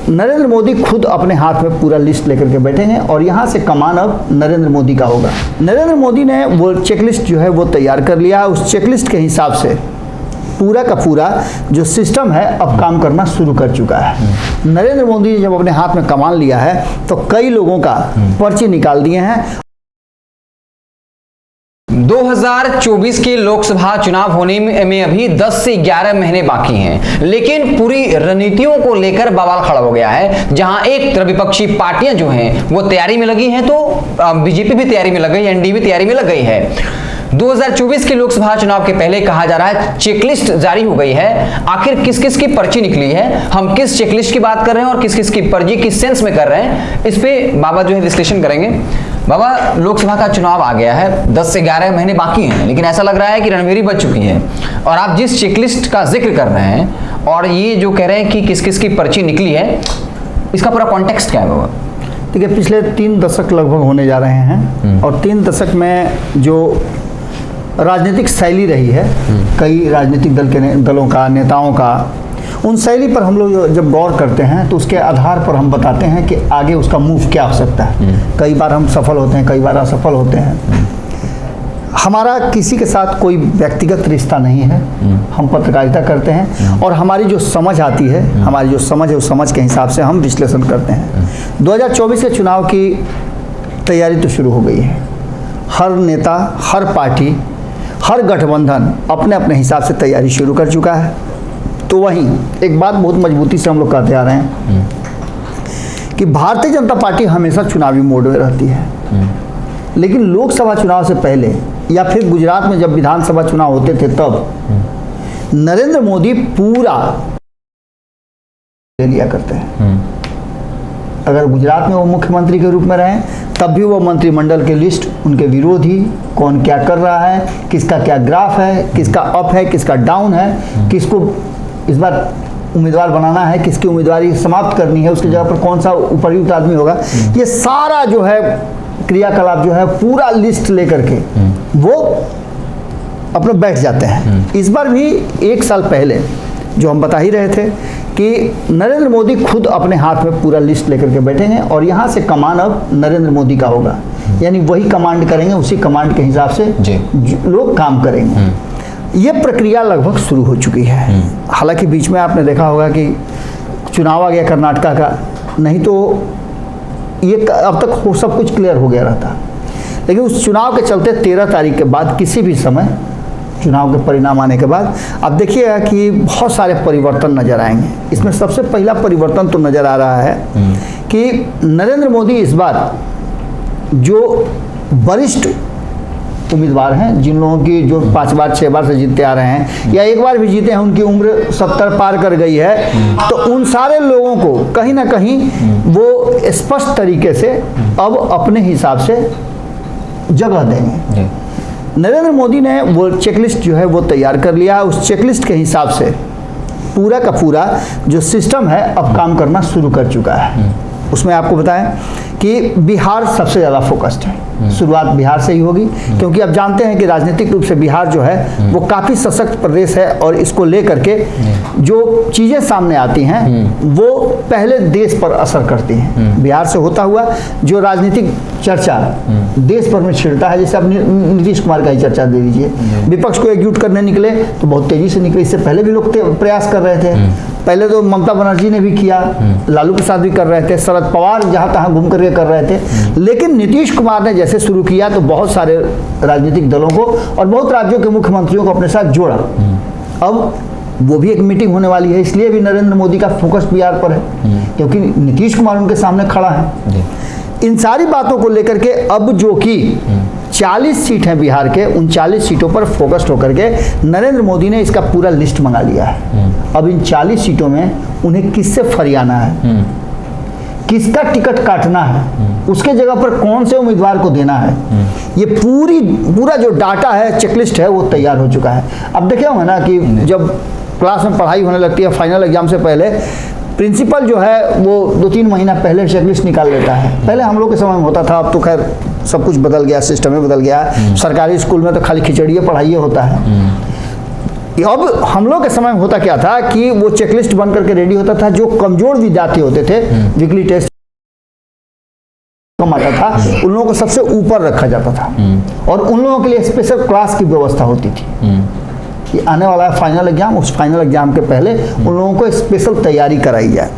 नरेंद्र मोदी खुद अपने हाथ में पूरा लिस्ट लेकर के बैठे हैं और यहाँ से कमान अब नरेंद्र मोदी का होगा। नरेंद्र मोदी ने वो चेकलिस्ट जो है वो तैयार कर लिया है। उस चेकलिस्ट के हिसाब से पूरा का पूरा जो सिस्टम है अब काम करना शुरू कर चुका है। नरेंद्र मोदी ने जब अपने हाथ में कमान लिया है तो कई लोगों का पर्ची निकाल दिए हैं। 2024 के लोकसभा चुनाव होने में अभी 10 से 11 महीने बाकी हैं, लेकिन पूरी रणनीतियों को लेकर बवाल खड़ा हो गया है। जहां एक तरफ विपक्षी पार्टियां जो हैं वो तैयारी में लगी हैं, तो बीजेपी भी तैयारी में लग गई, एनडीए भी तैयारी में लग गई है। 2024 के लोकसभा चुनाव के पहले कहा जा रहा है चेकलिस्ट जारी हो गई है। आखिर किस किस की पर्ची निकली है, हम किस चेकलिस्ट की बात कर रहे हैं और किस किस की पर्ची किस सेंस में कर रहे हैं, इस पे बाबा जो है विश्लेषण करेंगे। बाबा, लोकसभा का चुनाव आ गया है, 10 से 11 महीने बाकी हैं, लेकिन ऐसा लग रहा है कि रणभेरी बच चुकी है। और आप जिस चेकलिस्ट का जिक्र कर रहे हैं और ये जो कह रहे हैं कि किस किस की पर्ची निकली है, इसका पूरा कॉन्टेक्स्ट क्या है बाबा? देखिए, पिछले 3 दशक लगभग होने जा रहे हैं और 3 दशक में जो राजनीतिक शैली रही है कई राजनीतिक दलों का, नेताओं का, उन शैली पर हम लोग जब गौर करते हैं तो उसके आधार पर हम बताते हैं कि आगे उसका मूव क्या हो सकता है। कई बार हम सफल होते हैं, कई बार असफल होते हैं। हमारा किसी के साथ कोई व्यक्तिगत रिश्ता नहीं है, हम पत्रकारिता करते हैं और हमारी जो समझ आती है, हमारी जो समझ है उस समझ के हिसाब से हम विश्लेषण करते हैं। 2024 के चुनाव की तैयारी तो शुरू हो गई है। हर नेता, हर पार्टी, हर गठबंधन अपने अपने हिसाब से तैयारी शुरू कर चुका है। तो वहीं एक बात बहुत मजबूती से हम लोग कहते आ रहे हैं कि भारतीय जनता पार्टी हमेशा चुनावी मोड में रहती है, लेकिन लोकसभा चुनाव से पहले या फिर गुजरात में जब विधानसभा चुनाव होते थे तब नरेंद्र मोदी पूरा ले लिया करते हैं। अगर गुजरात में वो मुख्यमंत्री के रूप में रहे तब भी वो मंत्रिमंडल के लिस्ट, उनके विरोधी, कौन क्या कर रहा है, किसका क्या ग्राफ है, किसका अप है, किसका डाउन है, किसको इस बार उम्मीदवार बनाना है, किसकी उम्मीदवारी समाप्त करनी है, उसकी जगह पर कौन सा उपयुक्त आदमी होगा, ये सारा जो है क्रियाकलाप जो है पूरा लिस्ट लेकर के वो अपने बैठ जाते हैं। इस बार भी 1 साल पहले जो हम बता ही रहे थे कि नरेंद्र मोदी खुद अपने हाथ में पूरा लिस्ट लेकर के बैठे हैं और यहाँ से कमान अब नरेंद्र मोदी का होगा। यानी वही कमांड करेंगे, उसी कमांड के हिसाब से लोग काम करेंगे। ये प्रक्रिया लगभग शुरू हो चुकी है। हालांकि बीच में आपने देखा होगा कि चुनाव आ गया कर्नाटका का, नहीं तो ये अब तक हो सब कुछ क्लियर हो गया रहता। लेकिन उस चुनाव के चलते 13 तारीख के बाद किसी भी समय चुनाव के परिणाम आने के बाद अब देखिएगा कि बहुत सारे परिवर्तन नजर आएंगे। इसमें सबसे पहला परिवर्तन तो नजर आ रहा है कि नरेंद्र मोदी इस बार जो वरिष्ठ उम्मीदवार हैं, जिन लोगों की जो 5 बार 6 बार से जीतते आ रहे हैं या एक बार भी जीते हैं, उनकी उम्र 70 पार कर गई है, तो उन सारे लोगों को कहीं ना कहीं वो स्पष्ट तरीके से अब अपने हिसाब से जगह देंगे। नरेंद्र मोदी ने वो चेकलिस्ट जो है वो तैयार कर लिया है। उस चेकलिस्ट के हिसाब से पूरा का पूरा जो सिस्टम है अब काम करना शुरू कर चुका है। उसमें आपको बताएं कि बिहार सबसे ज़्यादा फोकस्ड है। शुरुआत बिहार से ही होगी, क्योंकि अब जानते हैं कि राजनीतिक रूप से बिहार जो है वो काफ़ी सशक्त प्रदेश है और इसको लेकर के जो चीज़ें सामने आती हैं वो पहले देश पर असर करती हैं। बिहार से होता हुआ जो राजनीतिक चर्चा देश भर में छिड़ता है, जैसे अब नीतीश कुमार का ही चर्चा दे दीजिए। विपक्ष को एकजुट करने निकले तो बहुत तेजी से निकले। इससे पहले भी लोग प्रयास कर रहे थे। पहले तो ममता बनर्जी ने भी किया, लालू प्रसाद भी कर रहे थे, शरद पवार जहाँ तहाँ घूम करके कर रहे थे। लेकिन नीतीश कुमार ने जैसे शुरू किया तो बहुत सारे राजनीतिक दलों को और बहुत राज्यों के मुख्यमंत्रियों को अपने साथ जोड़ा। अब वो भी एक मीटिंग होने वाली है, इसलिए भी नरेंद्र मोदी का फोकस बिहार पर है, क्योंकि नीतीश कुमार उनके सामने खड़ा है। इन सारी बातों को लेकर के अब जो कि 40 सीट हैं बिहार के, उन 40 सीटों पर फोकस्ड होकर के नरेंद्र मोदी ने इसका पूरा लिस्ट मंगा लिया है। अब इन 40 सीटों में उन्हें किससे फरियाना है, किसका टिकट काटना है, उसके जगह पर कौन से उम्मीदवार को देना है, ये पूरा जो डाटा है, चेकलिस्ट है, वो तैयार हो चुका है। अब देखे होंगे ना कि जब क्लास में पढ़ाई होने लगती है फाइनल एग्जाम से पहले, प्रिंसिपल जो है वो 2-3 महीना पहले चेकलिस्ट निकाल लेता है। पहले हम लोग के समय में होता था, अब तो खैर सब कुछ बदल गया, सिस्टम में बदल गया। सरकारी स्कूल में तो खाली खिचड़िए पढ़ाइए होता है। अब हम लोग के समय में होता क्या था कि वो चेकलिस्ट बन करके रेडी होता था, जो कमजोर विद्यार्थी होते थे वीकली टेस्ट कम आता था उन लोगों को सबसे ऊपर रखा जाता था और उन लोगों के लिए स्पेशल क्लास की व्यवस्था होती थी कि आने वाला है फाइनल एग्जाम, उस फाइनल एग्जाम के पहले उन लोगों को स्पेशल तैयारी कराई जाए।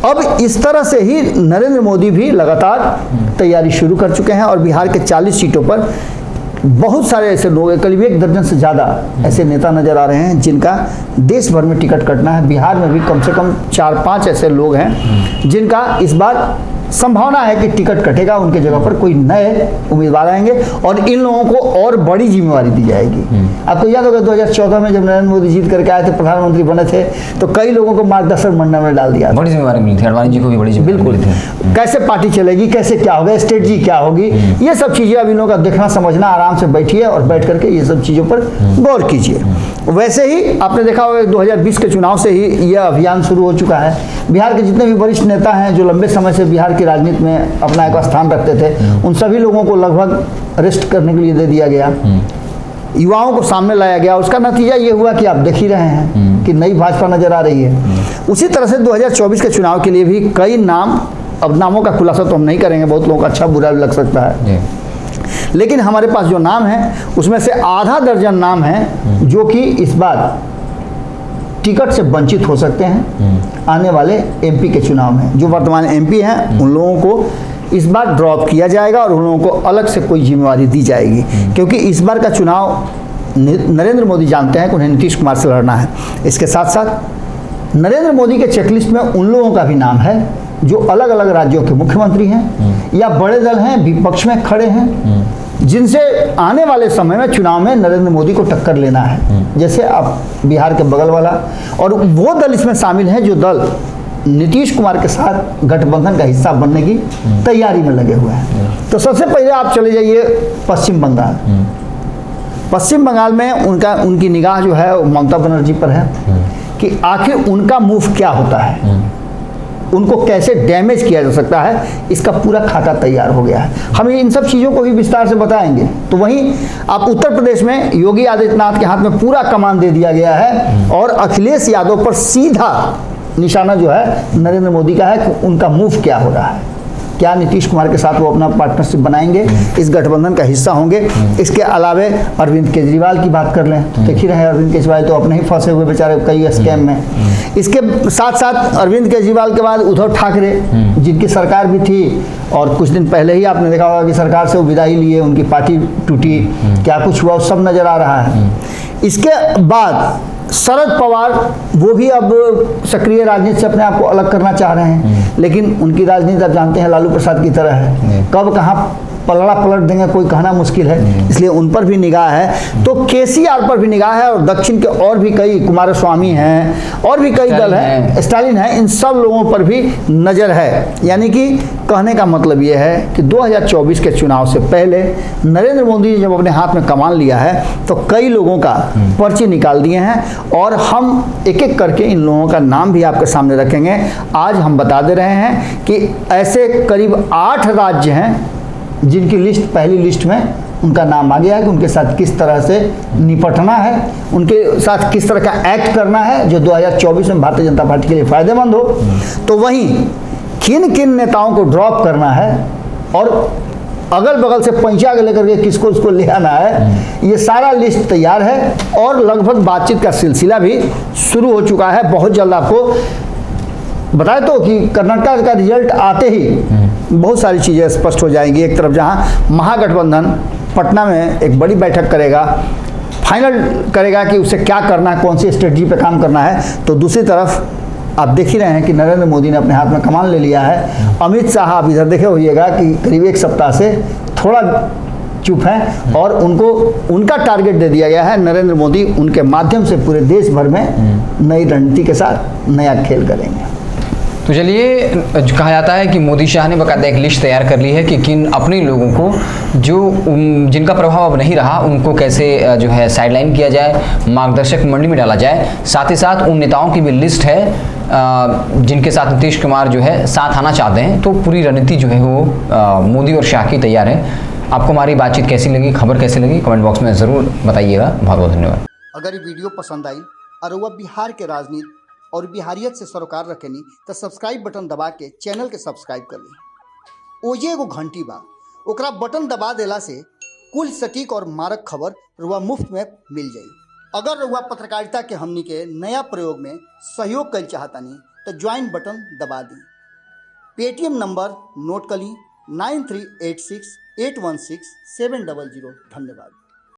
अब इस तरह से ही नरेंद्र मोदी भी लगातार तैयारी शुरू कर चुके हैं और बिहार के 40 सीटों पर बहुत सारे ऐसे लोग, करीब 1 दर्जन से ज़्यादा ऐसे नेता नजर आ रहे हैं जिनका देश भर में टिकट कटना है। बिहार में भी कम से कम 4-5 ऐसे लोग हैं जिनका इस बार संभावना है कि टिकट कटेगा, उनके जगह पर कोई नए उम्मीदवार आएंगे और इन लोगों को और बड़ी जिम्मेवारी दी जाएगी। आपको याद होगा 2014 में जब नरेंद्र मोदी जीत करके आए थे, प्रधानमंत्री बने थे, तो कई लोगों को मार्गदर्शन मंडल में डाल दिया, बड़ी जिम्मेवारी मिली थी, अडवाणी जी को भी बड़ी जिम्मेवारी बिल्कुल थी। कैसे पार्टी चलेगी, कैसे क्या होगा, स्ट्रेटजी क्या होगी, ये सब चीज़ें अब इन लोगों का देखना समझना, आराम से बैठिए और बैठ करके ये सब चीज़ों पर गौर कीजिए। वैसे ही आपने देखा होगा 2020 के चुनाव से ही यह अभियान शुरू हो चुका है। बिहार के जितने भी वरिष्ठ नेता हैं जो लंबे समय से बिहार की राजनीति में अपना एक स्थान रखते थे, उन सभी लोगों को लगभग अरेस्ट करने के लिए दे दिया गया, युवाओं को सामने लाया गया। उसका नतीजा ये हुआ कि आप देख ही रहे हैं कि नई भाजपा नजर आ रही है। उसी तरह से 2024 के चुनाव के लिए भी कई नाम, अब नामों का खुलासा तो हम नहीं करेंगे, बहुत लोगों को अच्छा बुरा भी लग सकता है, लेकिन हमारे पास जो नाम है उसमें से आधा दर्जन नाम है जो कि इस बार टिकट से वंचित हो सकते हैं आने वाले एमपी के चुनाव में। जो वर्तमान एमपी हैं उन लोगों को इस बार ड्रॉप किया जाएगा और उन लोगों को अलग से कोई जिम्मेवारी दी जाएगी, क्योंकि इस बार का चुनाव नरेंद्र मोदी जानते हैं कि उन्हें नीतीश कुमार से लड़ना है। इसके साथ साथ नरेंद्र मोदी के चेकलिस्ट में उन लोगों का भी नाम है जो अलग अलग राज्यों के मुख्यमंत्री हैं या बड़े दल हैं, विपक्ष में खड़े हैं, जिनसे आने वाले समय में चुनाव में नरेंद्र मोदी को टक्कर लेना है। जैसे अब बिहार के बगल वाला, और वो दल इसमें शामिल हैं जो दल नीतीश कुमार के साथ गठबंधन का हिस्सा बनने की तैयारी में लगे हुए हैं। तो सबसे पहले आप चले जाइए पश्चिम बंगाल। पश्चिम बंगाल में उनकी निगाह जो है ममता बनर्जी पर है कि आखिर उनका मूव क्या होता है, उनको कैसे डैमेज किया जा सकता है, इसका पूरा खाका तैयार हो गया है। हम इन सब चीज़ों को भी विस्तार से बताएंगे। तो वहीं आप उत्तर प्रदेश में योगी आदित्यनाथ के हाथ में पूरा कमान दे दिया गया है और अखिलेश यादव पर सीधा निशाना जो है नरेंद्र मोदी का है कि उनका मूव क्या हो रहा है, क्या नीतीश कुमार के साथ वो अपना पार्टनरशिप बनाएंगे, इस गठबंधन का हिस्सा होंगे। इसके अलावे अरविंद केजरीवाल की बात कर लें, देख ही रहे हैं अरविंद केजरीवाल तो अपने ही फंसे हुए बेचारे कई स्कैम में। इसके साथ साथ अरविंद केजरीवाल के बाद उद्धव ठाकरे जिनकी सरकार भी थी और कुछ दिन पहले ही आपने देखा होगा कि सरकार से वो विदाई लिए, उनकी पार्टी टूटी, क्या कुछ हुआ सब नज़र आ रहा है। इसके बाद शरद पवार, वो भी अब सक्रिय राजनीति से अपने आप को अलग करना चाह रहे हैं, लेकिन उनकी राजनीति आप जानते हैं लालू प्रसाद की तरह है, कब कहाँ पलड़ा पलट देंगे कोई कहना मुश्किल है, इसलिए उन पर भी निगाह है। तो केसीआर पर भी निगाह है और दक्षिण के और भी कई, कुमारस्वामी हैं और भी कई दल हैं, स्टालिन हैं, इन सब लोगों पर भी नज़र है। यानी कि कहने का मतलब ये है कि 2024 के चुनाव से पहले नरेंद्र मोदी ने जब अपने हाथ में कमान लिया है तो कई लोगों का पर्ची निकाल दिए हैं और हम एक एक करके इन लोगों का नाम भी आपके सामने रखेंगे। आज हम बता दे रहे हैं कि ऐसे करीब 8 राज्य हैं जिनकी लिस्ट, पहली लिस्ट में उनका नाम आ गया है कि उनके साथ किस तरह से निपटना है, उनके साथ किस तरह का एक्ट करना है जो 2024 में भारतीय जनता पार्टी के लिए फायदेमंद हो। तो वहीं किन किन नेताओं को ड्रॉप करना है और अगल बगल से पंचा के लेकर के किसको उसको ले आना है, ये सारा लिस्ट तैयार है और लगभग बातचीत का सिलसिला भी शुरू हो चुका है। बहुत जल्द आपको बताए तो कि कर्नाटक का रिजल्ट आते ही बहुत सारी चीज़ें स्पष्ट हो जाएंगी। एक तरफ जहां महागठबंधन पटना में एक बड़ी बैठक करेगा, फाइनल करेगा कि उसे क्या करना है, कौन सी स्ट्रेटजी पे काम करना है, तो दूसरी तरफ आप देख ही रहे हैं कि नरेंद्र मोदी ने अपने हाथ में कमान ले लिया है। अमित शाह आप इधर देखे होइएगा कि करीब 1 सप्ताह से थोड़ा चुप हैं और उनको उनका टारगेट दे दिया गया है। नरेंद्र मोदी उनके माध्यम से पूरे देश भर में नई रणनीति के साथ नया खेल करेंगे। तो चलिए, कहा जाता है कि मोदी शाह ने बाकायदा एक लिस्ट तैयार कर ली है कि किन अपने लोगों को जो जिनका प्रभाव अब नहीं रहा उनको कैसे जो है साइडलाइन किया जाए, मार्गदर्शक मंडली में डाला जाए। साथ ही साथ उन नेताओं की भी लिस्ट है जिनके साथ नीतीश कुमार जो है साथ आना चाहते हैं। तो पूरी रणनीति जो है वो मोदी और शाह की तैयार है। आपको हमारी बातचीत कैसी लगी, खबर कैसी लगी, कमेंट बॉक्स में ज़रूर बताइएगा। बहुत बहुत धन्यवाद। अगर ये वीडियो पसंद आई और वह बिहार के राजनीति और बिहारियत से सरोकार रखेनी तो सब्सक्राइब बटन दबा के चैनल के सब्सक्राइब कर ली। ओजे एगो घंटी बा, ओकरा बटन दबा देला से कुल सटीक और मारक खबर रुआ मुफ्त में मिल जाई। अगर रुआ पत्रकारिता के हमनी के नया प्रयोग में सहयोग कर चाहतानी तो ज्वाइन बटन दबा दी। पेटीएम नंबर नोट कर ली 9386816700। धन्यवाद।